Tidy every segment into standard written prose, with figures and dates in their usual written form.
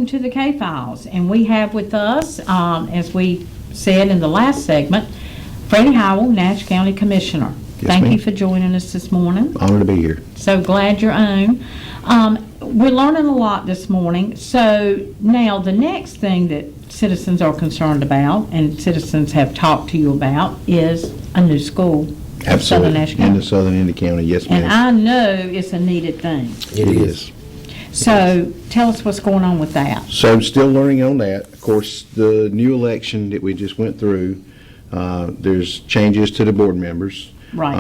welcome to the K-Files. And we have with us, as we said in the last segment, Freddy Howell, Nash County Commissioner. Yes, Thank ma'am. you for joining us this morning. Honored to be here. So glad you're on. We're learning a lot this morning. So now the next thing that citizens are concerned about and citizens have talked to you about is a new school in Southern Nash County. In the southern end of county, yes, ma'am. And I know it's a needed thing. It is. So tell us what's going on with that. So still learning on that. Of course, the new election that we just went through, there's changes to the board members. Right.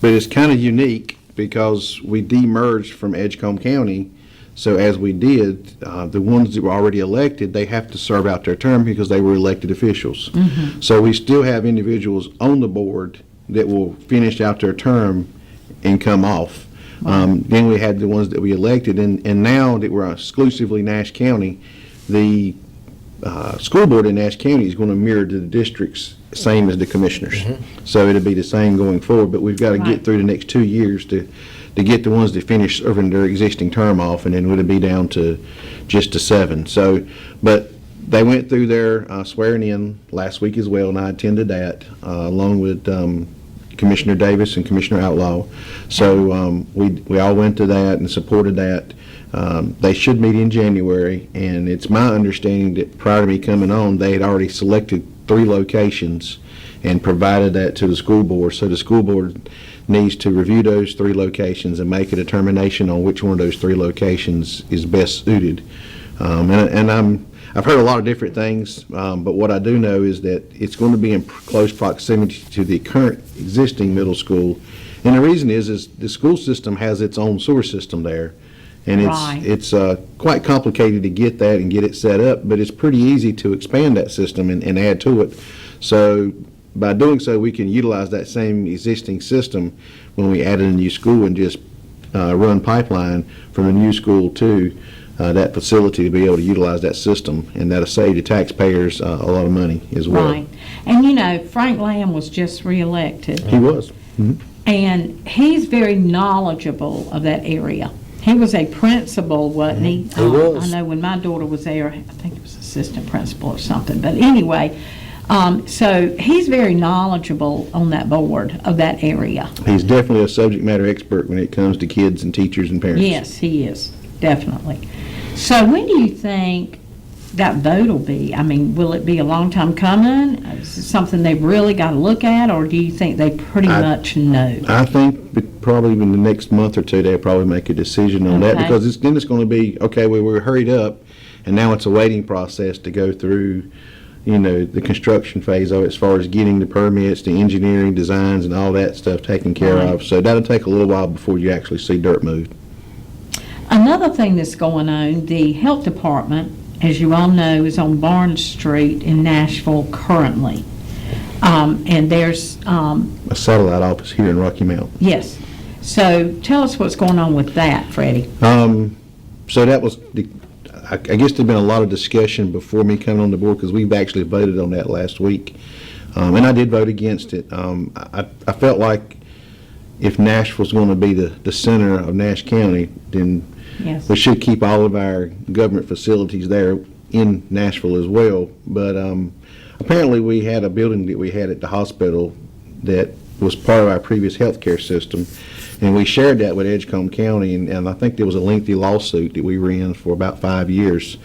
But it's kind of unique because we demerged from Edgecombe County. So as we did, the ones that were already elected, they have to serve out their term because they were elected officials. Mm-hmm. So we still have individuals on the board that will finish out their term and come off. Then we had the ones that we elected, and now that we're exclusively Nash County, the school board in Nash County is going to mirror the districts same as the commissioners. Mm-hmm. So it'll be the same going forward, but we've got to Right. get through the next 2 years to get the ones that finish serving their existing term off, and then it'll be down to just to 7. So, but they went through their swearing in last week as well, and I attended that along with Commissioner Davis and Commissioner Outlaw. So we all went to that and supported that. They should meet in January, and it's my understanding that prior to me coming on, they had already selected 3 locations and provided that to the school board. So the school board needs to review those 3 locations and make a determination on which one of those 3 locations is best suited. I've heard a lot of different things, but what I do know is that it's going to be in close proximity to the current existing middle school. And the reason is the school system has its own sewer system there. And Right. it's quite complicated to get that and get it set up, but it's pretty easy to expand that system and add to it. So by doing so, we can utilize that same existing system when we add in a new school and just run pipeline from the new school to that facility to be able to utilize that system, and that'll save the taxpayers a lot of money as well. Right. And you know, Frank Lamb was just reelected, He was. and he's very knowledgeable of that area. He was a principal, wasn't he? He was. I know when my daughter was there, I think it was assistant principal or something. But anyway, so he's very knowledgeable on that board of that area. He's definitely a subject matter expert when it comes to kids and teachers and parents. Yes, he is, definitely. So when do you think that vote will be? I mean, will it be a long time coming? Is it something they've really got to look at, or do you think they pretty much know? I think that probably in the next month or 2, they'll probably make a decision on that, Okay. because then it's going to be, okay, we were hurried up, and now it's a waiting process to go through, you know, the construction phase of it, as far as getting the permits, the engineering designs, and all that stuff taken care Right. of. So that'll take a little while before you actually see dirt moved. Another thing that's going on, the health department, as you all know, is on Barnes Street in Nashville currently. And there's, A satellite office here in Rocky Mount. yes. So tell us what's going on with that, Freddie. So that was, I guess there's been a lot of discussion before me coming on the board, because we've actually voted on that last week. And I did vote against it. I felt like if Nashville's going to be the center of Nash County, then Yes. we should keep all of our government facilities there in Nashville as well. But apparently we had a building that we had at the hospital that was part of our previous health care system, and we shared that with Edgecombe County, and I think there was a lengthy lawsuit that we were in for about 5 years.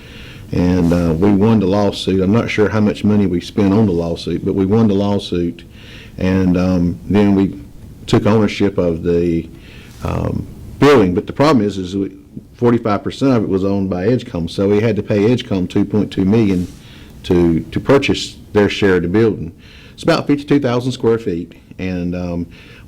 And we won the lawsuit. I'm not sure how much money we spent on the lawsuit, but we won the lawsuit, and then we took ownership of the building. But the problem is 45% of it was owned by Edgecombe, so we had to pay Edgecombe $2.2 million to purchase their share of the building. It's about 52,000 square feet, and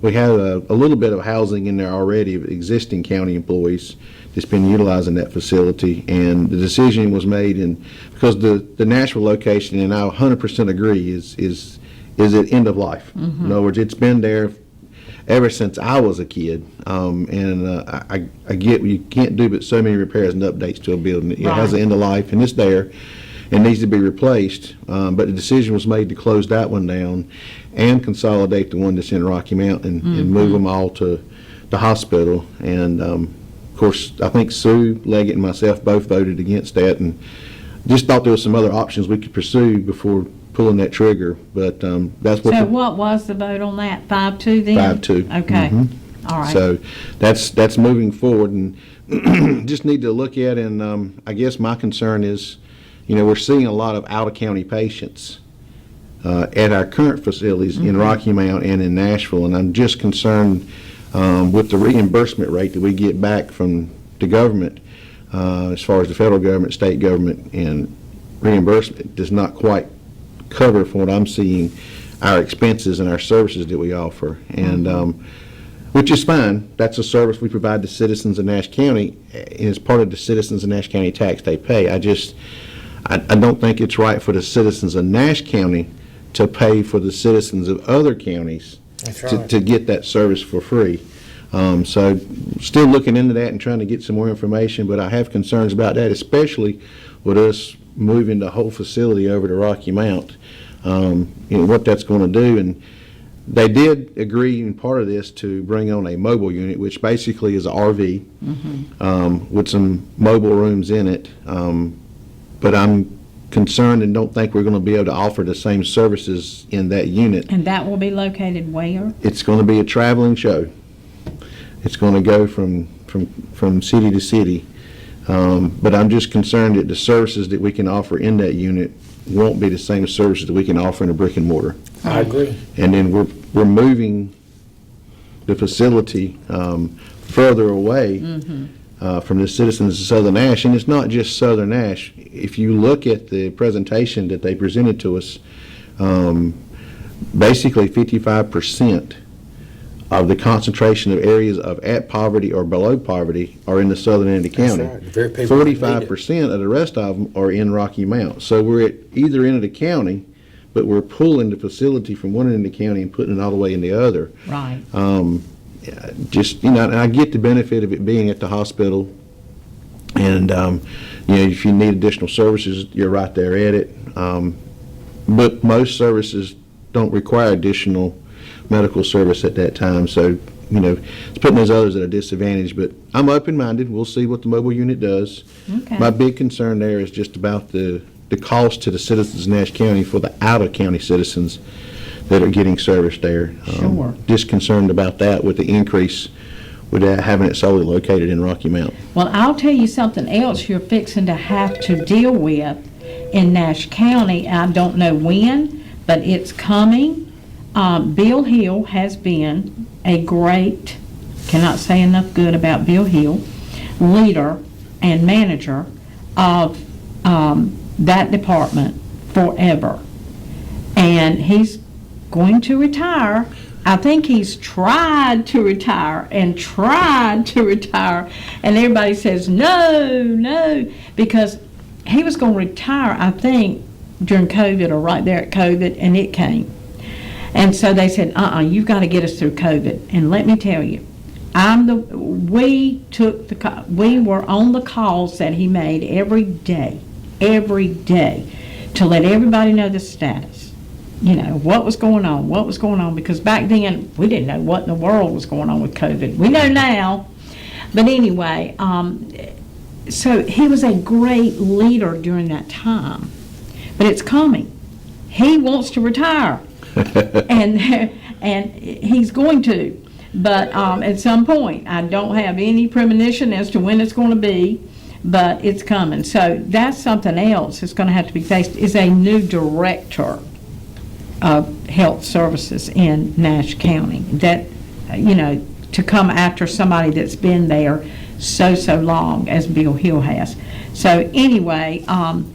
we have a little bit of housing in there already of existing county employees that's been utilizing that facility. And the decision was made, and because the Nashville location, and I 100% agree, is at end of life. In other words, it's been there ever since I was a kid, I get you can't do but so many repairs and updates to a building. It has an end of life, and it's there. It needs to be replaced, but the decision was made to close that one down and consolidate the one that's in Rocky Mount and move them all to the hospital. And Of course, I think Sue Leggett and myself both voted against that, and just thought there were some other options we could pursue before pulling that trigger. But that's what. So what was the vote on that? 5-2 then? 5-2. Okay. All right. So that's moving forward, and just need to look at, and I guess my concern is, we're seeing a lot of out-of-county patients at our current facilities in Rocky Mount and in Nashville, and I'm just concerned with the reimbursement rate that we get back from the government, as far as the federal government, state government, and reimbursement does not quite cover, from what I'm seeing, our expenses and our services that we offer. And which is fine. That's a service we provide to citizens of Nash County, and it's part of the citizens of Nash County tax they pay. I don't think it's right for the citizens of Nash County to pay for the citizens of other counties to get that service for free. So still looking into that and trying to get some more information, but I have concerns about that, especially with us moving the whole facility over to Rocky Mount, what that's going to do. And they did agree in part of this to bring on a mobile unit, which basically is an RV with some mobile rooms in it. But I'm concerned and don't think we're going to be able to offer the same services in that unit. And that will be located where? It's going to be a traveling show. It's going to go from city to city. But I'm just concerned that the services that we can offer in that unit won't be the same services that we can offer in a brick and mortar. I agree. And then we're moving the facility further away from the citizens of Southern Nash, and it's not just Southern Nash. If you look at the presentation that they presented to us, basically 55% of the concentration of areas of at poverty or below poverty are in the southern end of the county. That's right. Very people that need it. 45% of the rest of them are in Rocky Mount. So we're at either end of the county, but we're pulling the facility from one end of the county and putting it all the way in the other. Right. And I get the benefit of it being at the hospital, and if you need additional services, you're right there at it. But most services don't require additional medical service at that time, so it's putting those others at a disadvantage. But I'm open-minded. We'll see what the mobile unit does. Okay. My big concern there is just about the cost to the citizens of Nash County for the out-of-county citizens that are getting service there. Sure. Just concerned about that with the increase with having it solely located in Rocky Mount. Well, I'll tell you something else you're fixing to have to deal with in Nash County. I don't know when, but it's coming. Bill Hill has been a great, cannot say enough good about Bill Hill, leader and manager of that department forever. And he's going to retire. I think he's tried to retire, and everybody says no, because he was going to retire, I think, during COVID or right there at COVID, and it came. And so they said, you've got to get us through COVID. And let me tell you, we were on the calls that he made every day, to let everybody know the status. What was going on, because back then we didn't know what in the world was going on with COVID. We know now. But anyway, so he was a great leader during that time. But it's coming. He wants to retire. and he's going to. But at some point, I don't have any premonition as to when it's going to be, but it's coming. So that's something else that's going to have to be faced, is a new director of health services in Nash County, that to come after somebody that's been there so long as Bill Hill has. So anyway, and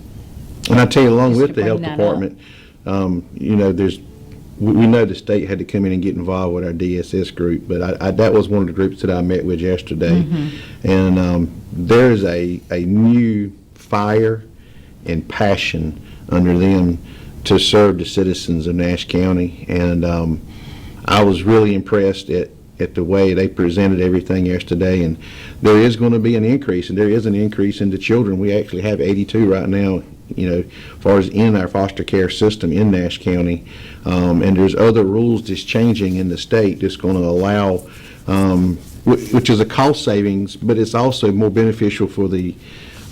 I tell you, along with the health department, we know the state had to come in and get involved with our DSS group, but that was one of the groups that I met with yesterday. And there's a new fire and passion under them to serve the citizens of Nash County. And I was really impressed at the way they presented everything yesterday. And there is going to be an increase, and there is an increase in the children. We actually have 82 right now, as far as in our foster care system in Nash County. And there's other rules that's changing in the state that's going to allow which is a cost savings, but it's also more beneficial for the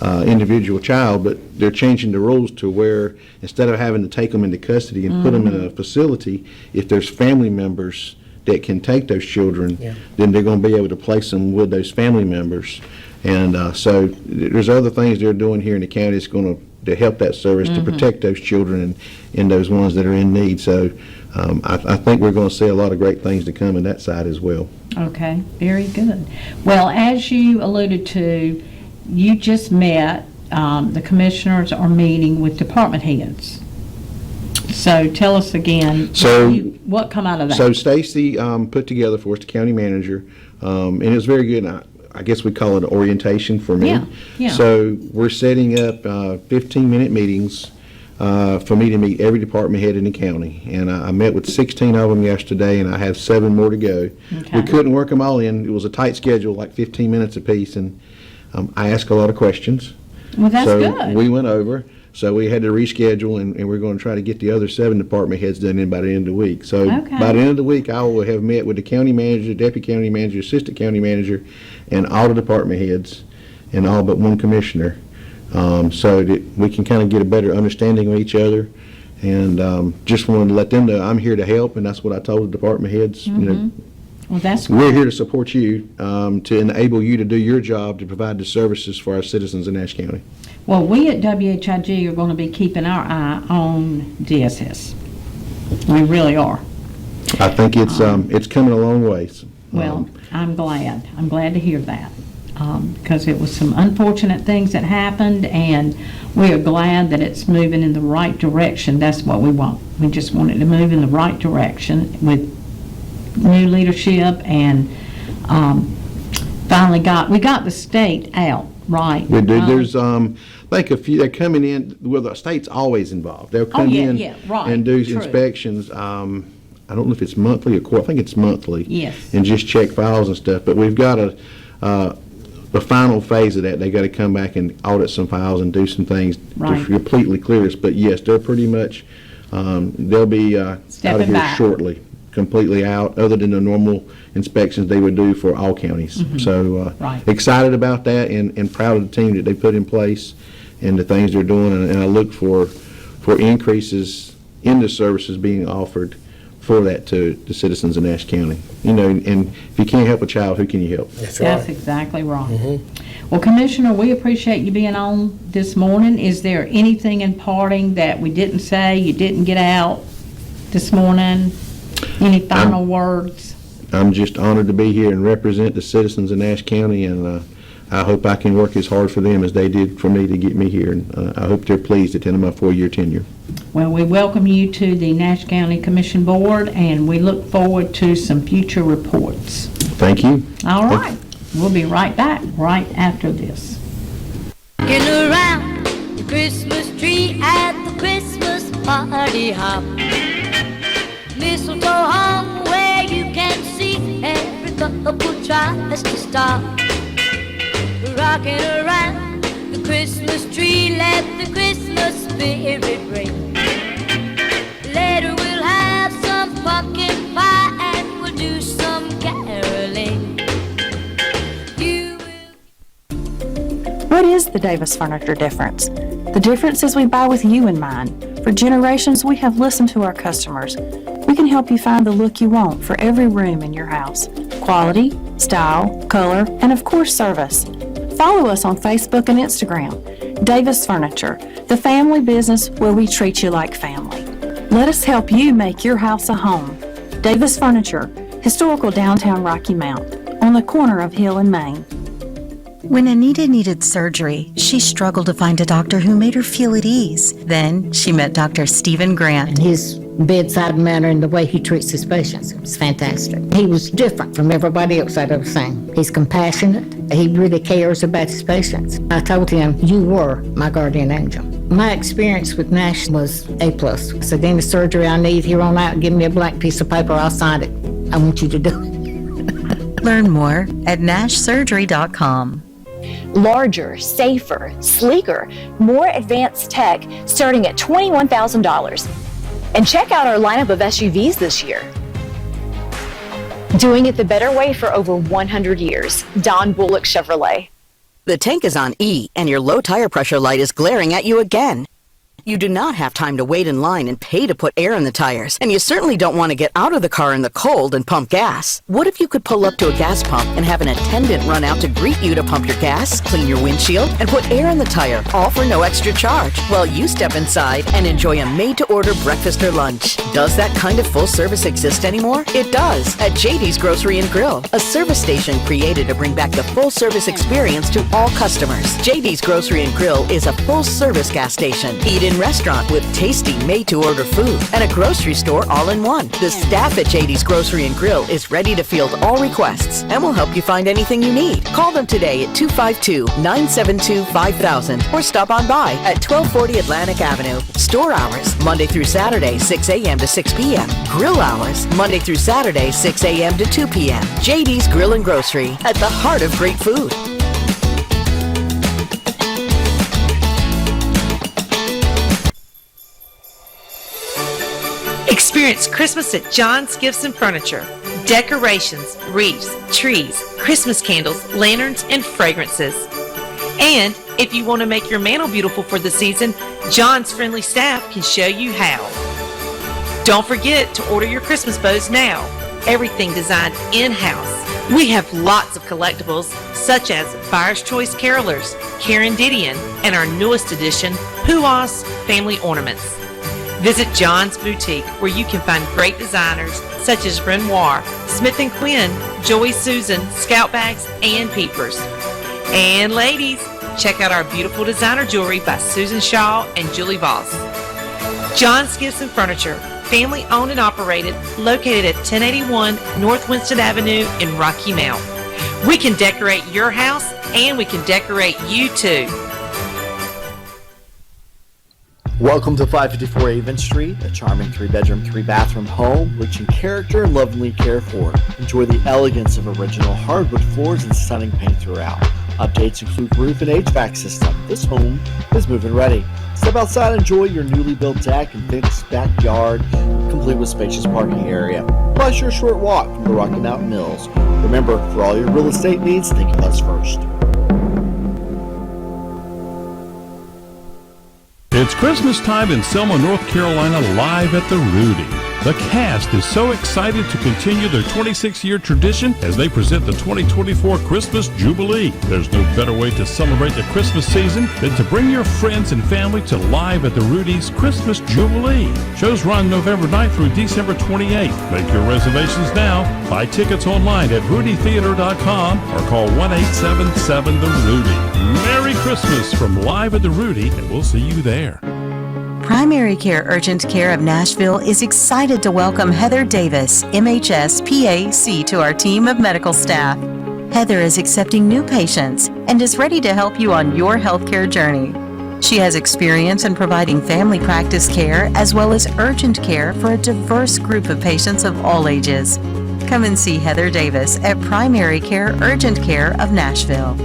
individual child. But they're changing the rules to where instead of having to take them into custody and put them in a facility, if there's family members that can take those children, then they're going to be able to place them with those family members. And so there's other things they're doing here in the county that's going to help that service to protect those children and those ones that are in need. So I think we're going to see a lot of great things to come in that side as well. Okay, very good. Well, as you alluded to, you just met, the commissioners are meeting with department heads. So tell us again, what come out of that? So Stacy put together for us, the county manager, and it was very good. I guess we call it orientation for me. Yeah. So we're setting up 15-minute meetings for me to meet every department head in the county. And I met with 16 of them yesterday, and I have 7 more to go. Okay. We couldn't work them all in. It was a tight schedule, like 15 minutes apiece, and I asked a lot of questions. Well, that's so good. We went over. So we had to reschedule, and we're going to try to get the other 7 department heads done in by the end of the week. So by the end of the week, I will have met with the county manager, deputy county manager, assistant county manager, and all the department heads, and all but one commissioner, so that we can kind of get a better understanding of each other. And just wanted to let them know I'm here to help, and that's what I told the department heads. You know, well, that's we're here to support you, to enable you to do your job to provide the services for our citizens in Nash County. Well, we at WHIG are going to be keeping our eye on DSS. We really are. I think it's coming a long ways. Well, I'm glad. I'm glad to hear that, because it was some unfortunate things that happened, and we are glad that it's moving in the right direction. That's what we want. We just want it to move in the right direction with new leadership, and finally we got the state out, right? We do. There's I think they're coming in. Well, the state's always involved. They'll come in and do inspections. I don't know if it's monthly or quarterly. I think it's monthly. Yes. And just check files and stuff. But we've got the final phase of that. They got to come back and audit some files and do some things to completely clear us. But yes, they're pretty much they'll be out of here shortly. Completely out, other than the normal inspections they would do for all counties. So excited about that, and proud of the team that they put in place and the things they're doing, and I look for increases in the services being offered for that to the citizens of Nash County. You know, and if you can't help a child, who can you help? That's right. That's exactly right. Well, Commissioner, we appreciate you being on this morning. Is there anything in parting that we didn't say, you didn't get out this morning? Any final words? I'm just honored to be here and represent the citizens of Nash County, and I hope I can work as hard for them as they did for me to get me here, and I hope they're pleased at the end of my 4-year tenure. Well, we welcome you to the Nash County Commission Board, and we look forward to some future reports. Thank you. All right. We'll be right back right after this. Looking around the Christmas tree at the Christmas party hop. Mistletoe hung where you can see every couple tries to stop. Rocking around the Christmas tree, let the Christmas spirit ring. Later we'll have some pumpkin pie and we'll do some caroling. What is the Davis Furniture difference? The difference is we buy with you in mind. For generations, we have listened to our customers. We can help you find the look you want for every room in your house. Quality, style, color, and of course service. Follow us on Facebook and Instagram. Davis Furniture, the family business where we treat you like family. Let us help you make your house a home. Davis Furniture, historical downtown Rocky Mount, on the corner of Hill and Main. When Anita needed surgery, she struggled to find a doctor who made her feel at ease. Then she met Dr. Stephen Grant. His bedside manner and the way he treats his patients was fantastic. He was different from everybody else I'd ever seen. He's compassionate. He really cares about his patients. I told him, you were my guardian angel. My experience with Nash was A+. So any surgery I need here on out, give me a blank piece of paper, I'll sign it. I want you to do it. Learn more at nashsurgery.com. Larger, safer, sleeker, more advanced tech starting at $21,000. And check out our lineup of SUVs this year. Doing it the better way for over 100 years. Don Bullock Chevrolet. The tank is on E, and your low tire pressure light is glaring at you again. You do not have time to wait in line and pay to put air in the tires, and you certainly don't want to get out of the car in the cold and pump gas. What if you could pull up to a gas pump and have an attendant run out to greet you to pump your gas, clean your windshield, and put air in the tire, all for no extra charge, while you step inside and enjoy a made-to-order breakfast or lunch? Does that kind of full service exist anymore? It does, at JD's Grocery & Grill, a service station created to bring back the full service experience to all customers. JD's Grocery & Grill is a full service gas station. Eat in restaurant with tasty made-to-order food and a grocery store all in one. The staff at JD's Grocery & Grill is ready to field all requests and will help you find anything you need. Call them today at 252-972-5000 or stop on by at 1240 Atlantic Avenue. Store hours, Monday through Saturday, 6 a.m. to 6 p.m. Grill hours, Monday through Saturday, 6 a.m. to 2 p.m. JD's Grill & Grocery, at the heart of great food. Experience Christmas at John's Gifts and Furniture. Decorations, wreaths, trees, Christmas candles, lanterns, and fragrances. And if you want to make your mantle beautiful for the season, John's friendly staff can show you how. Don't forget to order your Christmas bows now. Everything designed in-house. We have lots of collectibles such as Buyer's Choice Carolers, Carendidian, and our newest edition, Puas Family Ornaments. Visit John's Boutique, where you can find great designers such as Renoir, Smith & Quinn, Joey Susan, Scout Bags, and Peepers. And ladies, check out our beautiful designer jewelry by Susan Shaw and Julie Voss. John's Gifts and Furniture, family owned and operated, located at 1081 North Winston Avenue in Rocky Mount. We can decorate your house, and we can decorate you too. Welcome to 554 Avon Street, a charming 3-bedroom, 3-bathroom home, rich in character and lovingly cared for. Enjoy the elegance of original hardwood floors and stunning paint throughout. Updates include roof and HVAC system. This home is move-in ready. Step outside and enjoy your newly built deck and fenced backyard, complete with spacious parking area. Plus your short walk from the Rocky Mountain Mills. Remember, for all your real estate needs, think of us first. It's Christmas time in Selma, North Carolina, live at the Rudy. The cast is so excited to continue their 26-year tradition as they present the 2024 Christmas Jubilee. There's no better way to celebrate the Christmas season than to bring your friends and family to Live at the Rudy's Christmas Jubilee. Shows run November 9th through December 28th. Make your reservations now. Buy tickets online at rudytheater.com or call 1-877-THE-RUDY. Merry Christmas from Live at the Rudy, and we'll see you there. Primary Care Urgent Care of Nashville is excited to welcome Heather Davis, MHS PAC, to our team of medical staff. Heather is accepting new patients and is ready to help you on your healthcare journey. She has experience in providing family practice care as well as urgent care for a diverse group of patients of all ages. Come and see Heather Davis at Primary Care Urgent Care of Nashville.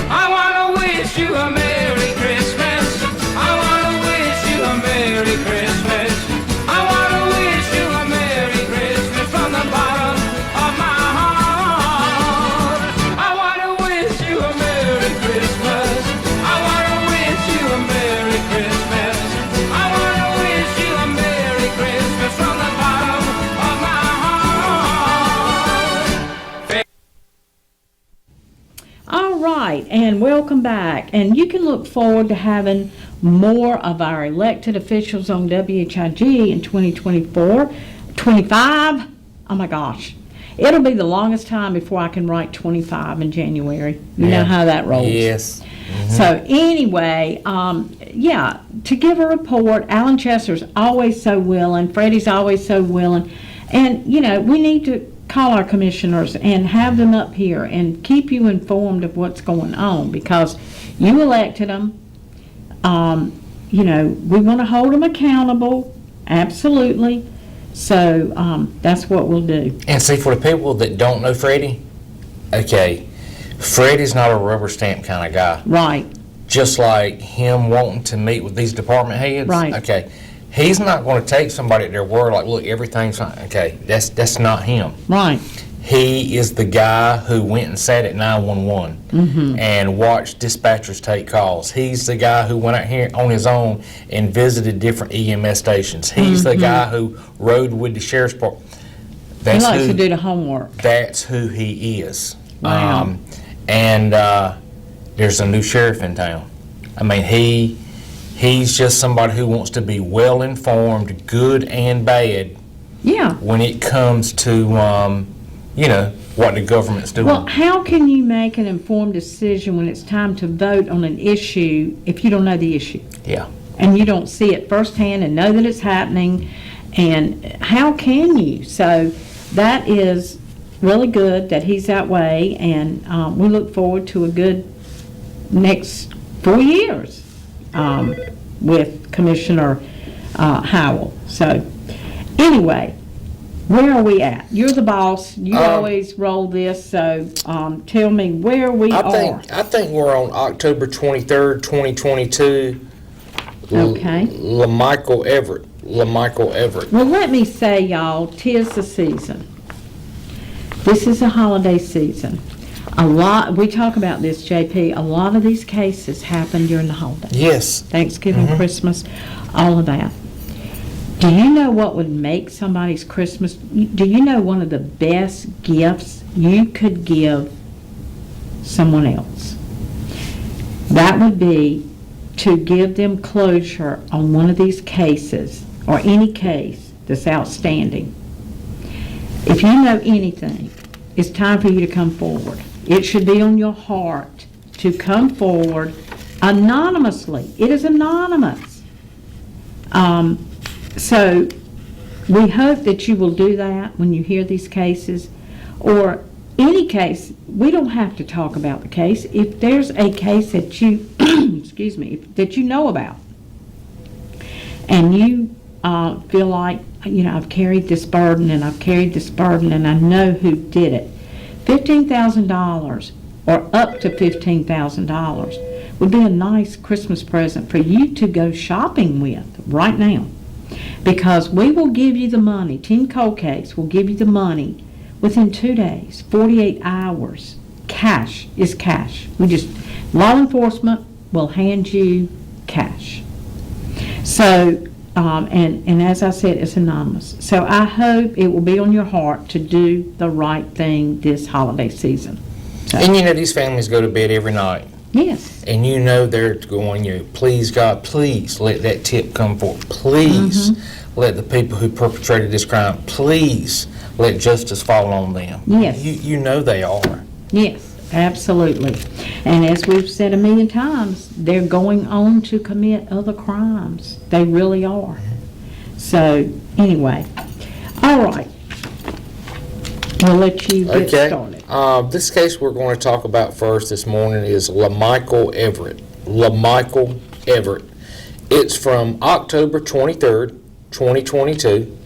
I want to wish you a Merry Christmas. I want to wish you a Merry Christmas. I want to wish you a Merry Christmas from the bottom of my heart. I want to wish you a Merry Christmas. I want to wish you a Merry Christmas. I want to wish you a Merry Christmas from the bottom of my heart. All right, and welcome back. And you can look forward to having more of our elected officials on WHIG in 2024. 25? Oh my gosh. It'll be the longest time before I can write 25 in January. You know how that rolls. Yes. So anyway, yeah, to give a report, Alan Chester's always so willing, Freddie's always so willing, and you know, we need to call our commissioners and have them up here and keep you informed of what's going on, because you elected them. You know, we want to hold them accountable, absolutely. So that's what we'll do. And see, for the people that don't know Freddie, okay, Freddie's not a rubber stamp kind of guy. Right. Just like him wanting to meet with these department heads. Right. Okay. He's not going to take somebody at their word like, look, everything's fine. Okay, that's not him. Right. He is the guy who went and sat at 911 and watched dispatchers take calls. He's the guy who went out here on his own and visited different EMS stations. He's the guy who rode with the sheriff's department. He likes to do the homework. That's who he is. Wow. And there's a new sheriff in town. I mean, he's just somebody who wants to be well informed, good and bad. Yeah. When it comes to what the government's doing. Well, how can you make an informed decision when it's time to vote on an issue if you don't know the issue? Yeah. And you don't see it firsthand and know that it's happening? And how can you? So that is really good that he's that way, and we look forward to a good next 4 years with Commissioner Howell. So anyway, where are we at? You're the boss. You always roll this, so tell me where we are. I think we're on October 23rd, 2022. Okay. LaMichael Everett. Well, let me say, y'all, 'tis the season. This is a holiday season. We talk about this, JP, a lot of these cases happen during the holidays. Yes. Thanksgiving, Christmas, all of that. Do you know what would make somebody's Christmas? Do you know one of the best gifts you could give someone else? That would be to give them closure on one of these cases, or any case that's outstanding. If you know anything, it's time for you to come forward. It should be on your heart to come forward anonymously. It is anonymous. So we hope that you will do that when you hear these cases, or any case. We don't have to talk about the case. If there's a case that you, excuse me, that you know about, and you feel like, I've carried this burden and I've carried this burden and I know who did it, $15,000 or up to $15,000 would be a nice Christmas present for you to go shopping with right now. Because we will give you the money, Team Cold Case will give you the money within 2 days, 48 hours. Cash is cash. Law enforcement will hand you cash. So, and as I said, it's anonymous. So I hope it will be on your heart to do the right thing this holiday season. So. And these families go to bed every night. Yes. And they're going, please God, please let that tip come forward. Please let the people who perpetrated this crime, please let justice fall on them. Yes. You know they are. Yes, absolutely. And as we've said a million times, they're going on to commit other crimes. They really are. So, anyway. All right. We'll let you get started. This case we're going to talk about first this morning is LaMichael Everett. LaMichael Everett. It's from October 23rd, 2022.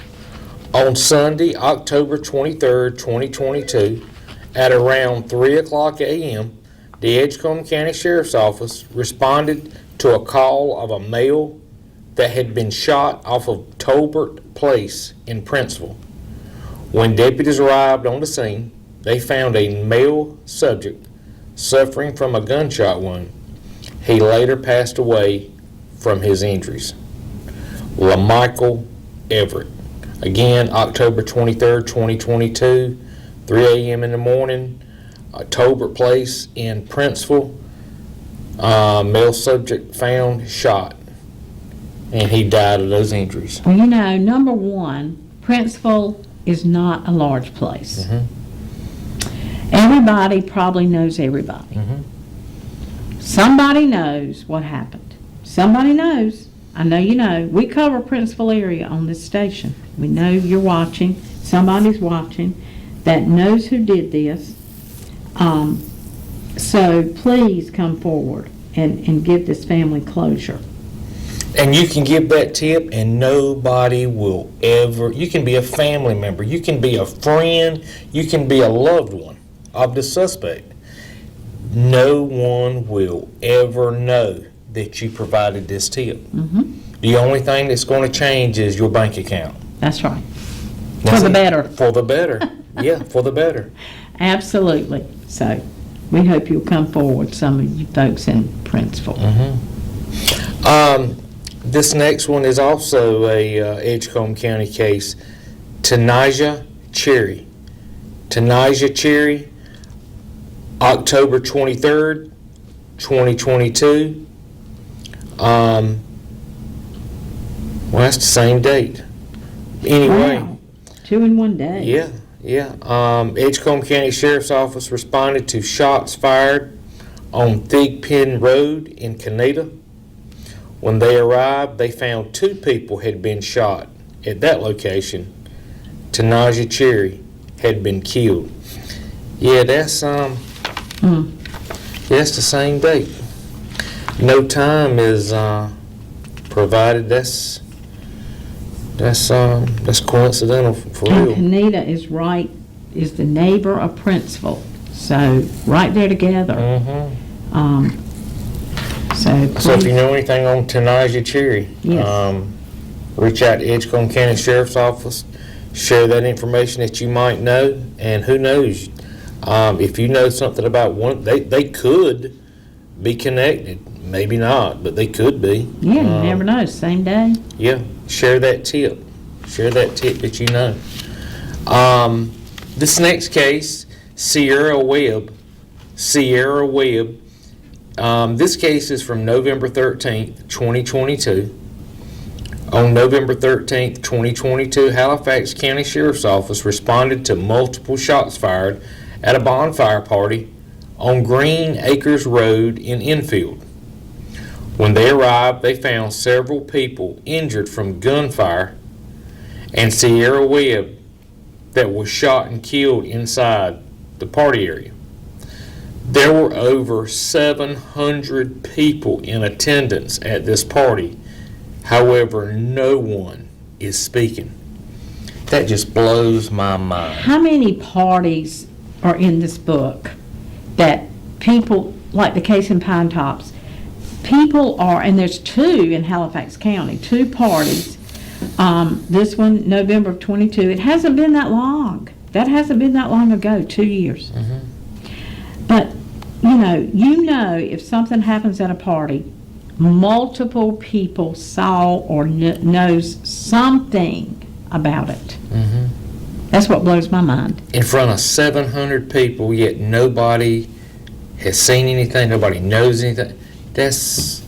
On Sunday, October 23rd, 2022, at around 3 o'clock a.m., the Edgecombe County Sheriff's Office responded to a call of a male that had been shot off of Tolbert Place in Princeville. When deputies arrived on the scene, they found a male subject suffering from a gunshot wound. He later passed away from his injuries. LaMichael Everett. Again, October 23rd, 2022, 3 a.m. in the morning, Tolbert Place in Princeville. Male subject found shot, and he died of those injuries. Well, number one, Princeville is not a large place. Everybody probably knows everybody. Somebody knows what happened. Somebody knows. I know you know. We cover Princeville area on this station. We know you're watching. Somebody's watching that knows who did this. So please come forward and give this family closure. And you can give that tip and nobody will ever, you can be a family member, you can be a friend, you can be a loved one of the suspect. No one will ever know that you provided this tip. The only thing that's going to change is your bank account. That's right. That's For the it. better. For the better. Yeah, for the better. Absolutely. So we hope you'll come forward, some of you folks in Princeville. This next one is also a Edgecombe County case. Tanijah Cherry. Tanijah Cherry, October 23rd, 2022. Well, that's the same date. Anyway. Wow. 2 in 1 day. Yeah. Edgecombe County Sheriff's Office responded to shots fired on Thigpen Road in Canada. When they arrived, they found 2 people had been shot at that location. Tanijah Cherry had been killed. Yeah, that's that's the same date. No time is provided. That's coincidental for And real. Canada is the neighbor of Princeville. So right there together. So if you know anything on Tanijah Cherry, Yes. reach out to Edgecombe County Sheriff's Office, share that information that you might know, and who knows, if you know something about one, they could be connected. Maybe not, but they could be. Yeah, you never know. Same day. Yeah, share that tip. Share that tip that you know. This next case, Sierra Webb. This case is from November 13th, 2022. On November 13th, 2022, Halifax County Sheriff's Office responded to multiple shots fired at a bonfire party on Green Acres Road in Enfield. When they arrived, they found several people injured from gunfire and Sierra Webb that was shot and killed inside the party area. There were over 700 people in attendance at this party. However, no one is speaking. That just blows my mind. How many parties are in this book that people, like the case in Pine Tops, people are, and there's 2 in Halifax County, 2 parties. This one, November of 22, it hasn't been that long. That hasn't been that long ago, 2 years. But, you know, if something happens at a party, multiple people saw or knows something about it. That's what blows my mind. In front of 700 people, yet nobody has seen anything, nobody knows anything. There's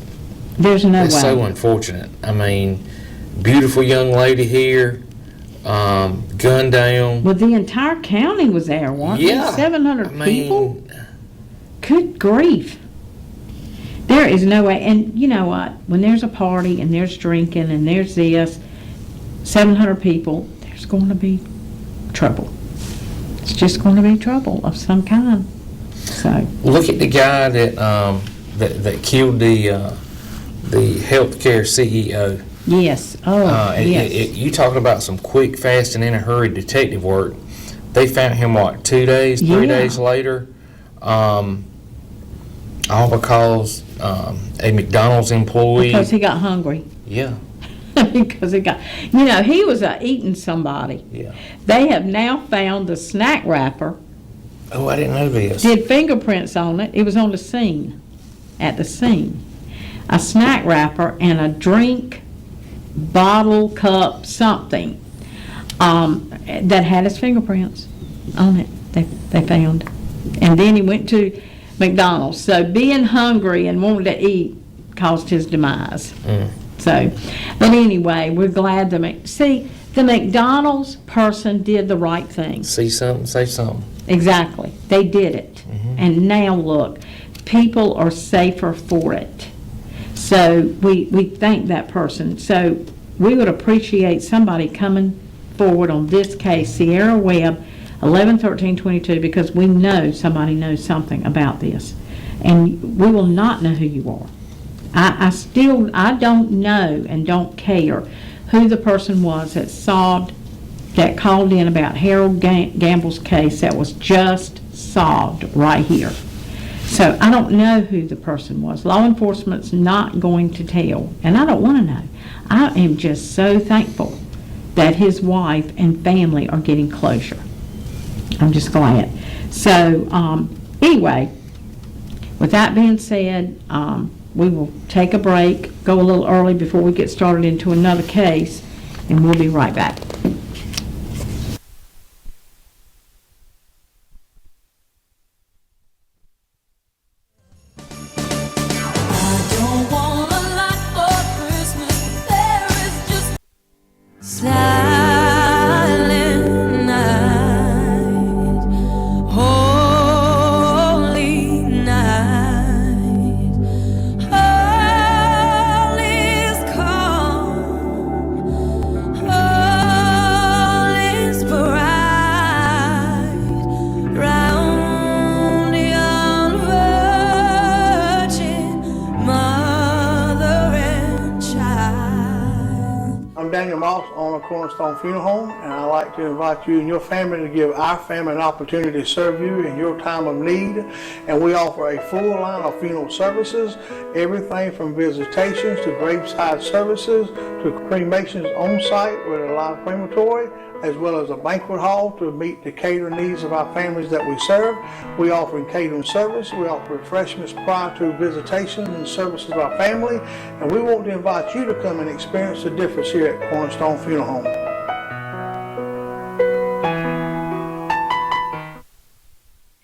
no way. That's so unfortunate. I mean, beautiful young lady here, gunned down. Well, the entire county was there, weren't Yeah. they? 700 people? Good grief. There is no way. And you know what? When there's a party and there's drinking and there's this, 700 people, there's going to be trouble. It's just going to be trouble of some kind. So Look at the guy that killed the healthcare CEO. yes. Yes. You talking about some quick, fast, and in a hurry detective work. They found him, 2 days, 3 days later? All because a McDonald's employee. Because he got hungry. Yeah. Because he was eating somebody. Yeah. They have now found the snack wrapper. Oh, I didn't know this. Did fingerprints on it. It was on the scene, at the scene. A snack wrapper and a drink, bottle, cup, something that had his fingerprints on it. They found. And then he went to McDonald's. So being hungry and wanting to eat caused his demise. So, but anyway, we're glad the McDonald's person did the right thing. See something, say something. Exactly. They did it. And now look, people are safer for it. So we thank that person. So we would appreciate somebody coming forward on this case, Sierra Webb, 11-13-22, because we know somebody knows something about this. And we will not know who you are. I don't know and don't care who the person was that called in about Harold Gamble's case that was just solved right here. So I don't know who the person was. Law enforcement's not going to tell, and I don't want to know. I am just so thankful that his wife and family are getting closure. I'm just glad. So anyway, with that being said, we will take a break, go a little early before we get started into another case, and we'll be right back. Silent night, holy night, all is calm, all is bright, round yon virgin mother and child. I'm Daniel Moss, owner of Cornerstone Funeral Home, and I'd like to invite you and your family to give our family an opportunity to serve you in your time of need. And we offer a full line of funeral services, everything from visitations to graveside services to cremations on site with a live crematory, as well as a banquet hall to meet the catering needs of our families that we serve. We offer catering service. We offer refreshments prior to visitations and services of our family. And we want to invite you to come and experience the difference here at Cornerstone Funeral Home.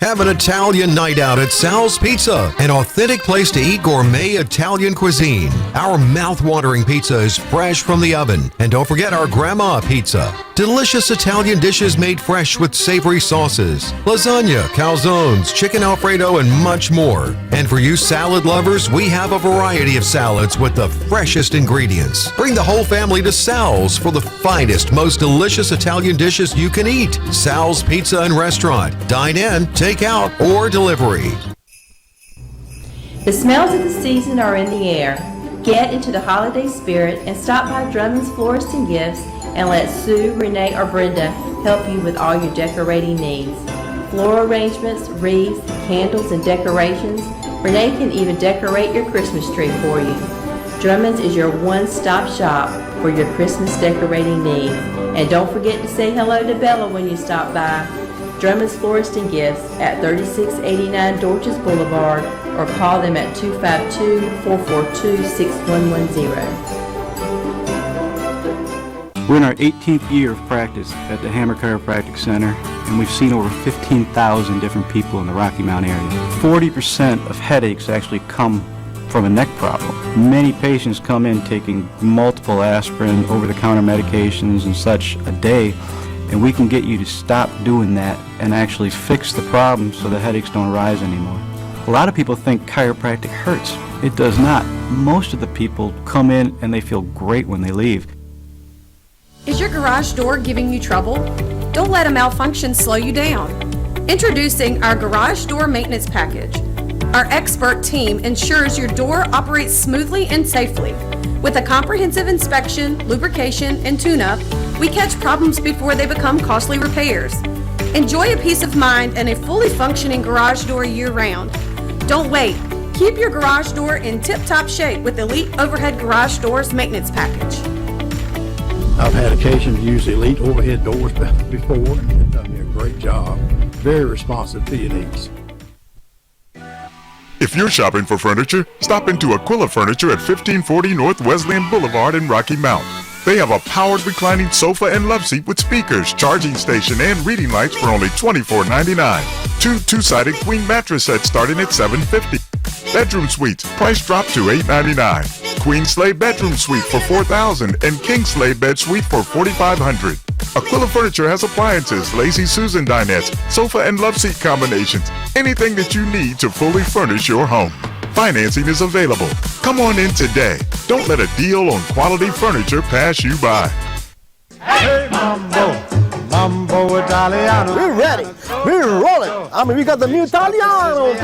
Have an Italian night out at Sal's Pizza, an authentic place to eat gourmet Italian cuisine. Our mouth-watering pizza is fresh from the oven. And don't forget our Grandma Pizza. Delicious Italian dishes made fresh with savory sauces, lasagna, calzones, chicken Alfredo, and much more. And for you salad lovers, we have a variety of salads with the freshest ingredients. Bring the whole family to Sal's for the finest, most delicious Italian dishes you can eat. Sal's Pizza and Restaurant. Dine in, take out, or delivery. The smells of the season are in the air. Get into the holiday spirit and stop by Drummond's Florists and Gifts and let Sue, Renee, or Brenda help you with all your decorating needs. Floral arrangements, wreaths, candles, and decorations. Renee can even decorate your Christmas tree for you. Drummond's is your one-stop shop for your Christmas decorating needs. And don't forget to say hello to Bella when you stop by. Drummond's Florist and Gifts at 3689 Dorches Boulevard, or call them at 252-442-6110. We're in our 18th year of practice at the Hammer Chiropractic Center, and we've seen over 15,000 different people in the Rocky Mount area. 40% of headaches actually come from a neck problem. Many patients come in taking multiple aspirin, over-the-counter medications and such a day, and we can get you to stop doing that and actually fix the problem so the headaches don't rise anymore. A lot of people think chiropractic hurts. It does not. Most of the people come in and they feel great when they leave. Is your garage door giving you trouble? Don't let a malfunction slow you down. Introducing our garage door maintenance package. Our expert team ensures your door operates smoothly and safely. With a comprehensive inspection, lubrication, and tune-up, we catch problems before they become costly repairs. Enjoy a peace of mind and a fully functioning garage door year-round. Don't wait. Keep your garage door in tip-top shape with Elite Overhead Garage Doors Maintenance Package. I've had occasion to use Elite Overhead Doors before, and they've done me a great job. Very responsive to your needs. If you're shopping for furniture, stop into Aquila Furniture at 1540 North Wesleyan Boulevard in Rocky Mount. They have a powered reclining sofa and love seat with speakers, charging station, and reading lights for only $24.99. Two-sided queen mattress sets starting at $750. Bedroom suites, price dropped to $899. Queen sleigh bedroom suite for $4,000 and king sleigh bed suite for $4,500. Aquila Furniture has appliances, Lazy Susan dinettes, sofa and love seat combinations, anything that you need to fully furnish your home. Financing is available. Come on in today. Don't let a deal on quality furniture pass you by. Hey, Mambo, Mambo Italiano. We're ready. We're rolling. I mean, we got the new Italianos.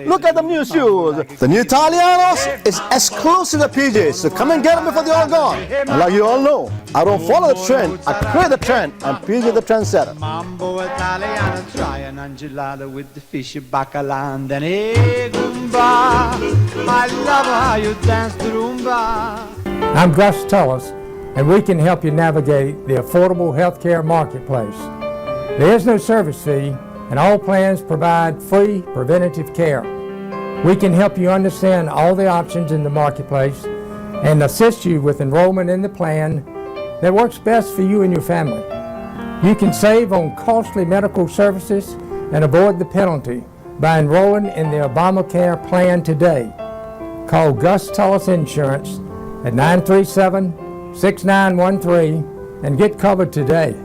Look at the new shoes. The new Italianos is exclusive to PJs, so come and get them before they're all gone. And like you all know, I don't follow the trend, I create the trend, and PJ the trendsetter. Mambo Italiano, try an gelato with the fish bacala and an egg rumba. I love how you dance the rumba. I'm Gus Tullis, and we can help you navigate the affordable healthcare marketplace. There is no service fee, and all plans provide free preventative care. We can help you understand all the options in the marketplace and assist you with enrollment in the plan that works best for you and your family. You can save on costly medical services and avoid the penalty by enrolling in the Obamacare plan today. Call Gus Tullis Insurance at 937-6913 and get covered today.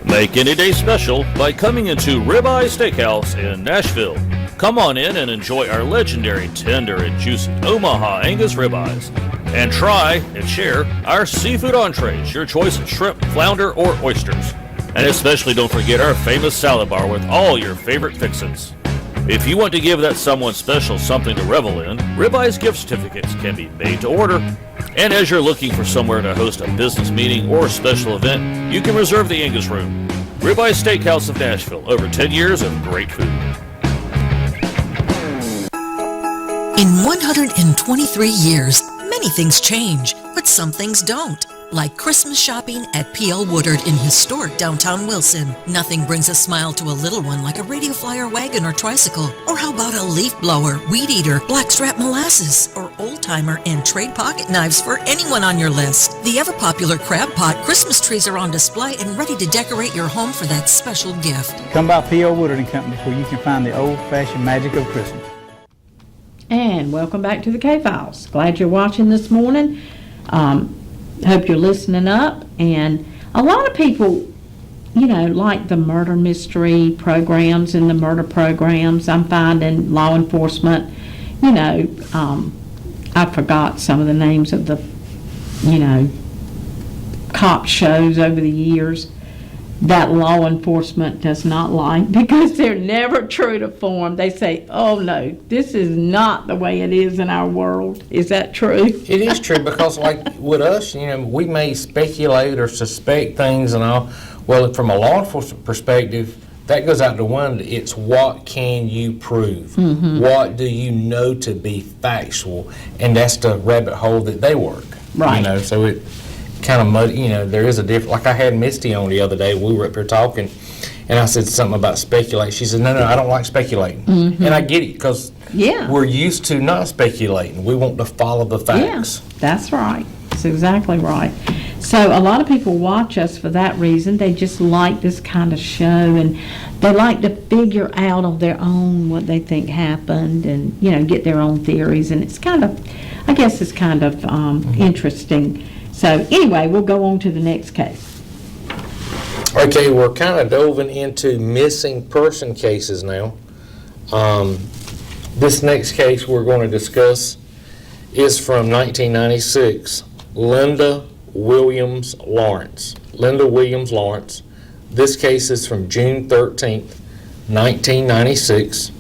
Make any day special by coming into Ribeye Steakhouse in Nashville. Come on in and enjoy our legendary tender and juicy Omaha Angus ribeyes. And try and share our seafood entrees, your choice of shrimp, flounder, or oysters. And especially don't forget our famous salad bar with all your favorite fixins. If you want to give that someone special something to revel in, Ribeye's gift certificates can be made to order. And as you're looking for somewhere to host a business meeting or special event, you can reserve the Angus Room. Ribeye Steakhouse of Nashville, over 10 years of great food. In 123 years, many things change, but some things don't. Like Christmas shopping at P.L. Woodard in historic downtown Wilson. Nothing brings a smile to a little one like a Radio Flyer wagon or tricycle. Or how about a leaf blower, weed eater, blackstrap molasses, or old-timer and trade pocket knives for anyone on your list. The ever-popular crab pot Christmas trees are on display and ready to decorate your home for that special gift. Come by P.L. Woodard and Company where you can find the old-fashioned magic of Christmas. And welcome back to the K-Files. Glad you're watching this morning. Hope you're listening up. And a lot of people, like the murder mystery programs and the murder programs. I'm finding law enforcement, I forgot some of the names of the, cop shows over the years that law enforcement does not like because they're never true to form. They say, oh no, this is not the way it is in our world. Is that true? It is true because like with us, we may speculate or suspect things and all. Well, from a law enforcement perspective, that goes out the window. It's what can you prove? Mm-hmm. What do you know to be factual? And that's the rabbit hole that they work. Right. So it kind of muddy, there is a difference. Like I had Misty on the other day, we were up here talking, and I said something about speculate. She said, no, I don't like speculating. Mm-hmm. And I get it, because we're used to not speculating. We want to follow the facts. Yeah, that's right. That's exactly right. So a lot of people watch us for that reason. They just like this kind of show, and they like to figure out on their own what they think happened and, get their own theories. And it's kind of, I guess it's kind of interesting. So anyway, we'll go on to the next case. Okay, we're kind of delving into missing person cases now. This next case we're going to discuss is from 1996, Linda Williams Lawrence. Linda Williams Lawrence. This case is from June 13th, 1996.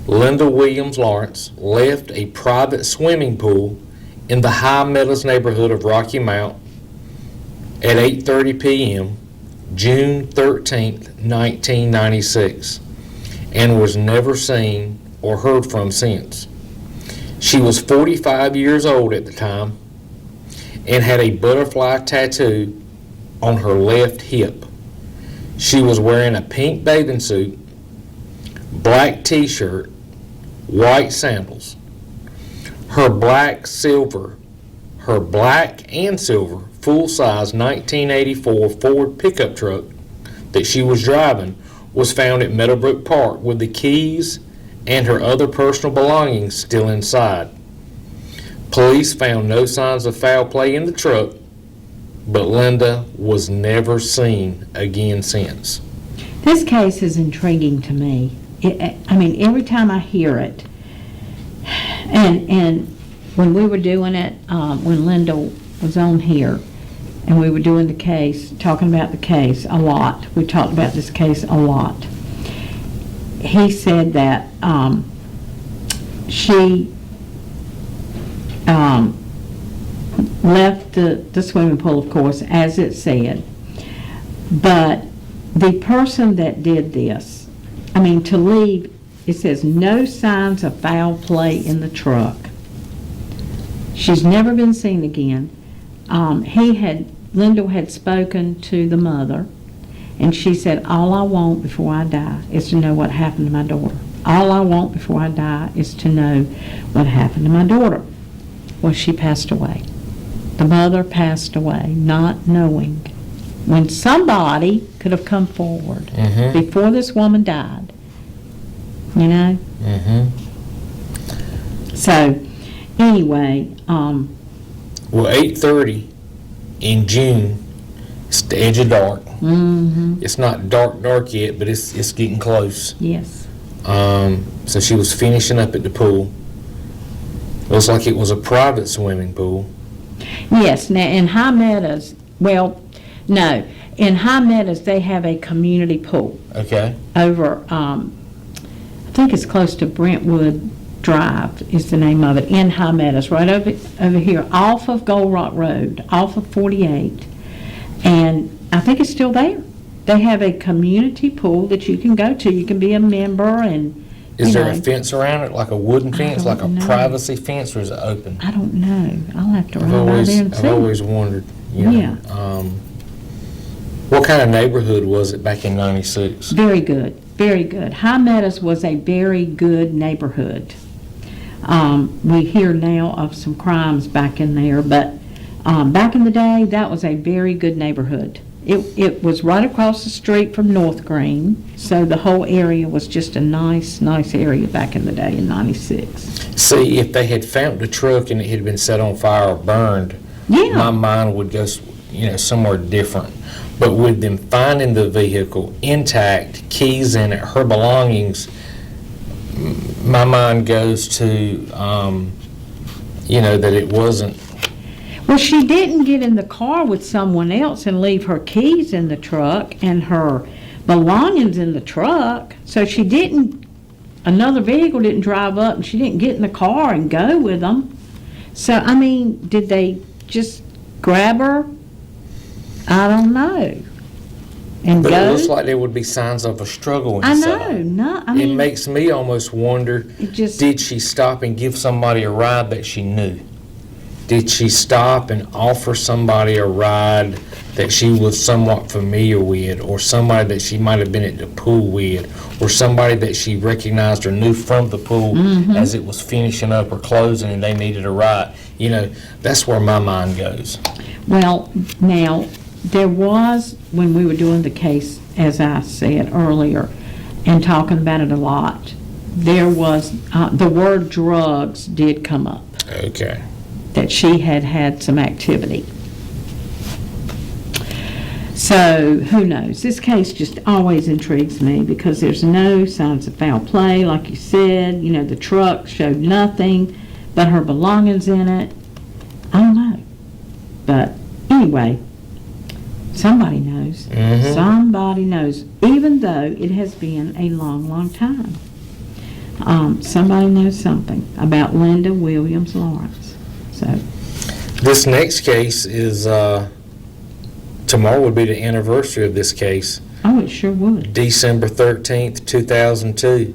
Linda Williams Lawrence left a private swimming pool in the High Meadows neighborhood of Rocky Mount at 8:30 p.m. June 13th, 1996, and was never seen or heard from since. She was 45 years old at the time and had a butterfly tattoo on her left hip. She was wearing a pink bathing suit, black t-shirt, white sandals. Her black and silver full-size 1984 Ford pickup truck that she was driving was found at Meadowbrook Park with the keys and her other personal belongings still inside. Police found no signs of foul play in the truck, but Linda was never seen again since. This case is intriguing to me. Every time I hear it, and when we were doing it, when Linda was on here, and we were doing the case, talking about the case a lot. We talked about this case a lot. He said that she left the swimming pool, of course, as it said. But the person that did this, to leave, it says no signs of foul play in the truck. She's never been seen again. Linda had spoken to the mother, and she said, all I want before I die is to know what happened to my daughter. All I want before I die is to know what happened to my daughter. Well, she passed away. The mother passed away, not knowing when somebody could have come forward before this woman died. You know? So, anyway. Well, 8:30 in June, it's the edge of dark. It's not dark yet, but it's getting close. Yes. So she was finishing up at the pool. Looks like it was a private swimming pool. Yes. Now, in High Meadows, in High Meadows, they have a community pool. Okay. Over, I think it's close to Brentwood Drive is the name of it, in High Meadows, right over here, off of Gold Rock Road, off of 48. And I think it's still there. They have a community pool that you can go to. You can be a member and. Is there a fence around it, like a wooden fence, like a privacy fence, or is it open? I don't know. I'll have to run by there and see. I've always wondered. Yeah. What kind of neighborhood was it back in '96? Very good. Very good. High Meadows was a very good neighborhood. We hear now of some crimes back in there, but back in the day, that was a very good neighborhood. It was right across the street from North Green, so the whole area was just a nice area back in the day in '96. See, if they had found the truck and it had been set on fire or burned, my mind would go, somewhere different. But with them finding the vehicle intact, keys in it, her belongings, my mind goes to, that it wasn't. Well, she didn't get in the car with someone else and leave her keys in the truck and her belongings in the truck. So another vehicle didn't drive up and she didn't get in the car and go with them. So, did they just grab her? I don't know. And but go? It looks like there would be signs of a struggle inside. It makes me almost wonder, did she stop and give somebody a ride that she knew? Did she stop and offer somebody a ride that she was somewhat familiar with, or somebody that she might have been at the pool with, or somebody that she recognized or knew from the pool as it was finishing up or closing and they needed a ride? That's where my mind goes. Well, now, there was, when we were doing the case, as I said earlier, and talking about it a lot, there was, the word drugs did come up. Okay. That she had some activity. So, who knows? This case just always intrigues me because there's no signs of foul play, like you said. The truck showed nothing but her belongings in it. I don't know. But anyway, somebody knows. Somebody knows, even though it has been a long time. Somebody knows something about Linda Williams Lawrence. So, this next case is, tomorrow would be the anniversary of this case. Oh, it sure would. December 13th, 2002.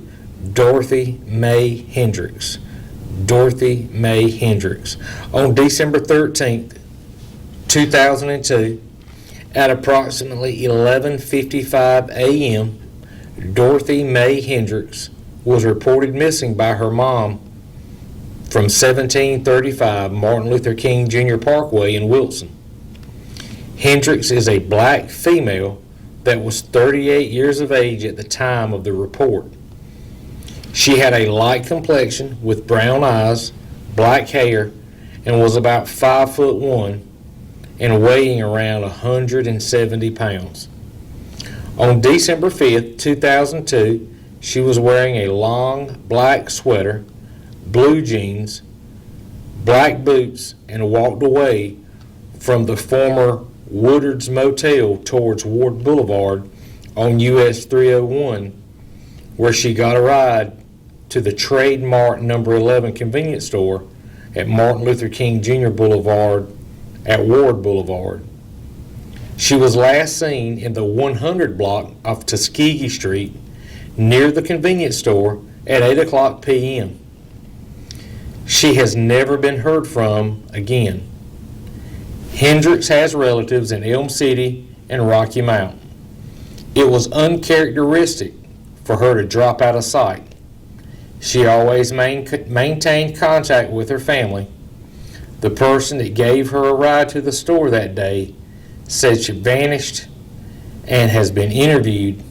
Dorothy Mae Hendricks. Dorothy Mae Hendricks. On December 13th, 2002, at approximately 11:55 a.m., Dorothy Mae Hendricks was reported missing by her mom from 1735 Martin Luther King Jr. Parkway in Wilson. Hendricks is a black female that was 38 years of age at the time of the report. She had a light complexion with brown eyes, black hair, and was about 5'1" and weighing around 170 pounds. On December 5th, 2002, she was wearing a long black sweater, blue jeans, black boots, and walked away from the former Woodard's Motel towards Ward Boulevard on US 301, where she got a ride to the Trade Mart number 11 convenience store at Martin Luther King Jr. Boulevard at Ward Boulevard. She was last seen in the 100 block of Tuskegee Street near the convenience store at 8 o'clock p.m. She has never been heard from again. Hendricks has relatives in Elm City and Rocky Mount. It was uncharacteristic for her to drop out of sight. She always maintained contact with her family. The person that gave her a ride to the store that day said she vanished and has been interviewed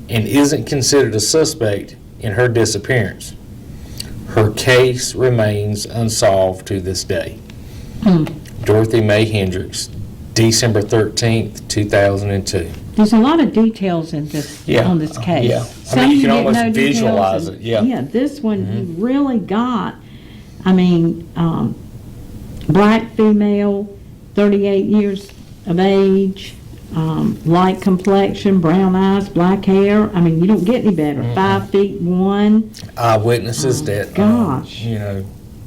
and isn't considered a suspect in her disappearance. Her case remains unsolved to this day. Dorothy Mae Hendricks, December 13th, 2002. There's a lot of details in this on this case. Yeah. Some I mean, you can didn't almost know visualize details, it. Yeah. Yeah, this one you really got. I mean, black female, 38 years of age, light complexion, brown eyes, black hair. I mean, you don't get any better. 5'1". Eyewitnesses that, gosh. you know.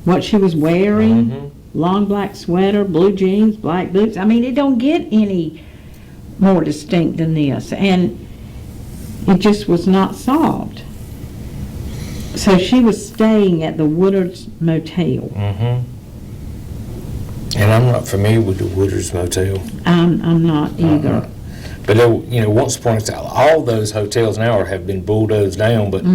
What she was wearing, long black sweater, blue jeans, black boots. I mean, it don't get any more distinct than this. And it just was not solved. So she was staying at the Woodard's Motel. And I'm not familiar with the Woodard's Motel. I'm not either. But you know, once upon a time, all those hotels now have been bulldozed down. But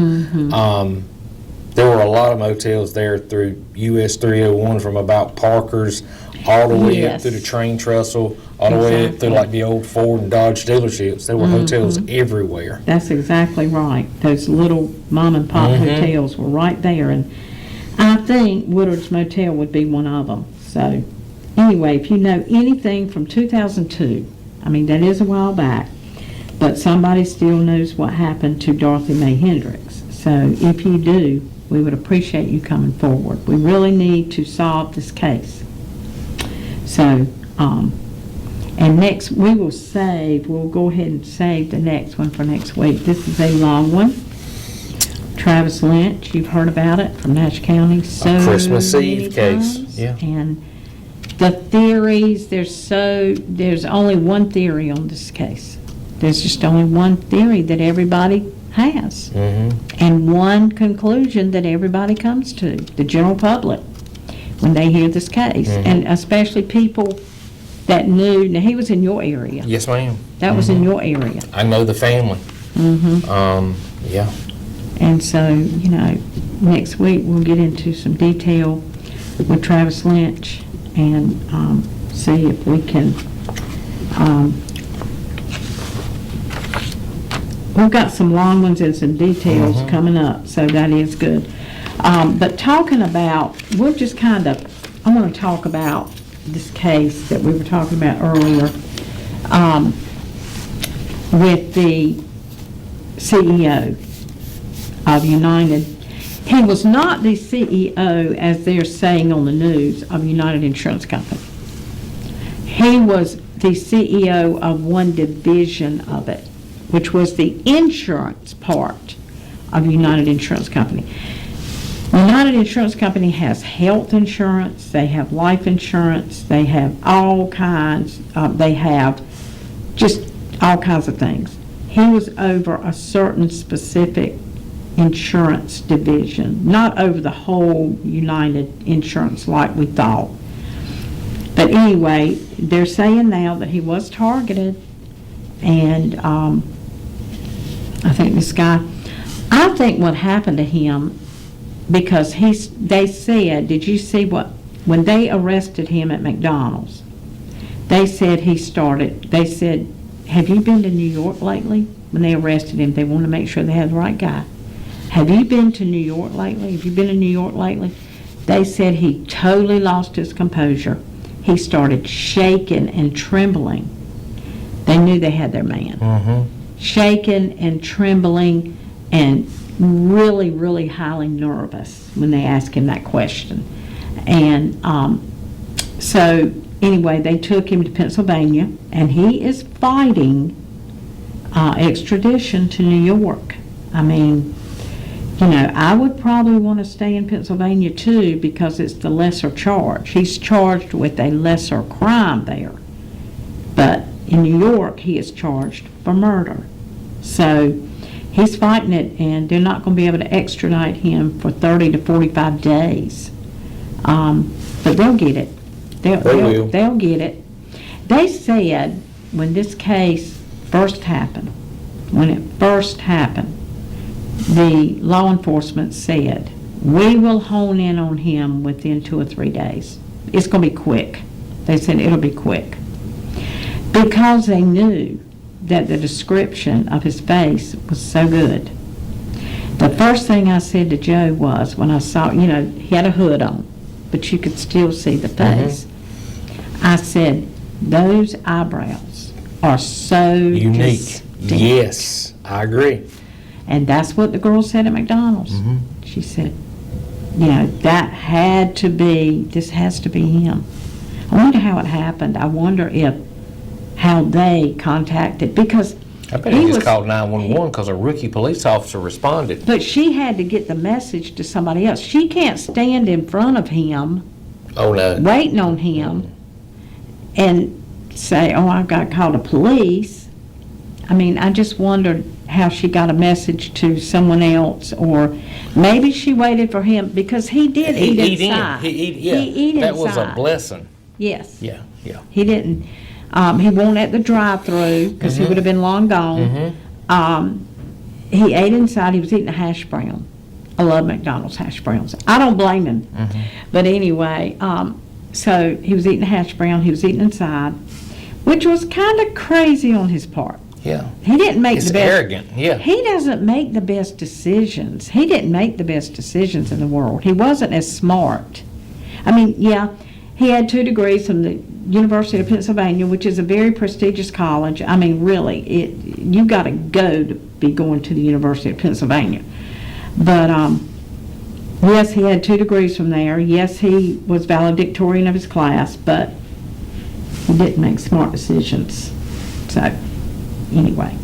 there were a lot of motels there through US 301, from about Parker's all the way up through the train trestle, all the way up through like the old Ford and Dodge dealerships. There were hotels everywhere. That's exactly right. Those little mom and pop hotels were right there, and I think Woodard's Motel would be one of them. So anyway, if you know anything from 2002, I mean, that is a while back, but somebody still knows what happened to Dorothy Mae Hendricks. So if you do, we would appreciate you coming forward. We really need to solve this case. So, and next, we'll go ahead and save the next one for next week. This is a long one. Travis Lynch, you've heard about it, from Nash County. So A Christmas many Eve case. times. Yeah. And the theories, there's only one theory on this case. There's just only one theory that everybody has. And one conclusion that everybody comes to, the general public, when they hear this case. And especially people that knew. Now, he was in your area. Yes, ma'am. That was in your area. I know the family. Yeah. And so, you know, next week we'll get into some detail with Travis Lynch and see if we can. We've got some long ones and some details coming up, so that is good. But talking about, I want to talk about this case that we were talking about earlier with the CEO of United. He was not the CEO, as they're saying on the news, of United Insurance Company. He was the CEO of one division of it, which was the insurance part of United Insurance Company. United Insurance Company has health insurance, they have life insurance, they have all kinds, they have just all kinds of things. He was over a certain specific insurance division, not over the whole United Insurance like we thought. But anyway, they're saying now that he was targeted, and I think this guy, I think what happened to him, because they said, did you see when they arrested him at McDonald's, they said they said, have you been to New York lately? When they arrested him, they wanted to make sure they had the right guy. Have you been to New York lately? Have you been to New York lately? They said he totally lost his composure. He started shaking and trembling. They knew they had their man. Shaking and trembling and really, really highly nervous when they asked him that question. And so anyway, they took him to Pennsylvania, and he is fighting extradition to New York. I mean, you know, I would probably want to stay in Pennsylvania too because it's the lesser charge. He's charged with a lesser crime there. But in New York, he is charged for murder. So he's fighting it, and they're not going to be able to extradite him for 30 to 45 days. But they'll get it. They'll get it. They said when this case first happened, the law enforcement said, we will hone in on him within 2 or 3 days. It's going to be quick. They said it'll be quick. Because they knew that the description of his face was so good. The first thing I said to Joe was, when I saw, you know, he had a hood on, but you could still see the face. I said, those eyebrows are so unique. distinct. Yes, I agree. And that's what the girl said at McDonald's. She said, you know, this has to be him. I wonder how it happened. I wonder how they contacted, because I bet he just called 911 because a rookie police officer responded. But she had to get the message to somebody else. She can't stand in front of him, waiting on him, and say, oh, I've got to call the police. I mean, I just wondered how she got a message to someone else, or maybe she waited for him, because he did eat inside. He ate that inside. was a blessing. Yes. Yeah. He didn't. He won't at the drive-through, because he would have been long gone. He ate inside. He was eating a hash brown. I love McDonald's hash browns. I don't blame him. But anyway, so he was eating a hash brown. He was eating inside, which was kind of crazy on his part. Yeah. He didn't make It's the best. arrogant, yeah. He doesn't make the best decisions. He didn't make the best decisions in the world. He wasn't as smart. I mean, yeah, he had 2 degrees from the University of Pennsylvania, which is a very prestigious college. I mean, really, you got to go to be going to the University of Pennsylvania. But yes, he had 2 degrees from there. Yes, he was valedictorian of his class, but he didn't make smart decisions. So, anyway.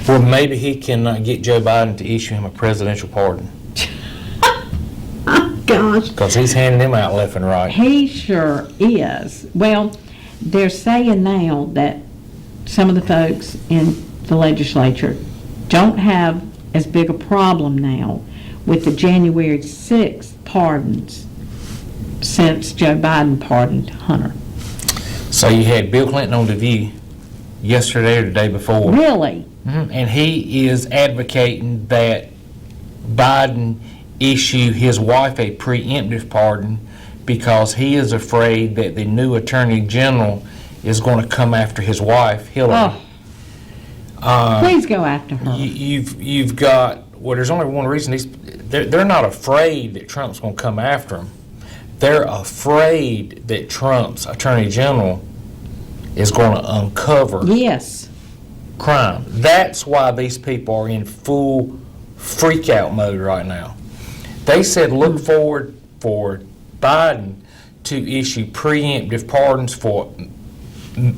Well, maybe he can get Joe Biden to issue him a presidential pardon. Gosh. Because he's handing them out left and right. He sure is. Well, they're saying now that some of the folks in the legislature don't have as big a problem now with the January 6th pardons since Joe Biden pardoned Hunter. So you had Bill Clinton on The View yesterday or the day before. Really? And he is advocating that Biden issue his wife a preemptive pardon because he is afraid that the new Attorney General is going to come after his wife, Hillary. Please go after her. You've got, well, there's only one reason. They're not afraid that Trump's going to come after him. They're afraid that Trump's Attorney General is going to uncover crime. That's why these people are in full freak-out mode right now. They said look forward for Biden to issue preemptive pardons for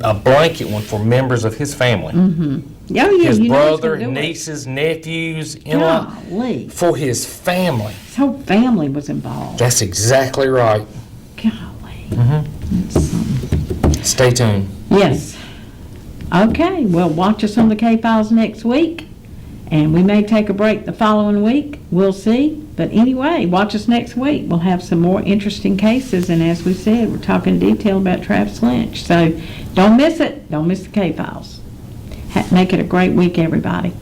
a blanket one for members of his family. His brother, nieces, nephews, in-law, for his family. His whole family was involved. That's exactly right. Golly. Stay tuned. Yes. Okay, well, watch us on the K-Files next week, and we may take a break the following week. We'll see. But anyway, watch us next week. We'll have some more interesting cases, and as we said, we're talking in detail about Travis Lynch. So don't miss it. Don't miss the K-Files. Make it a great week, everybody.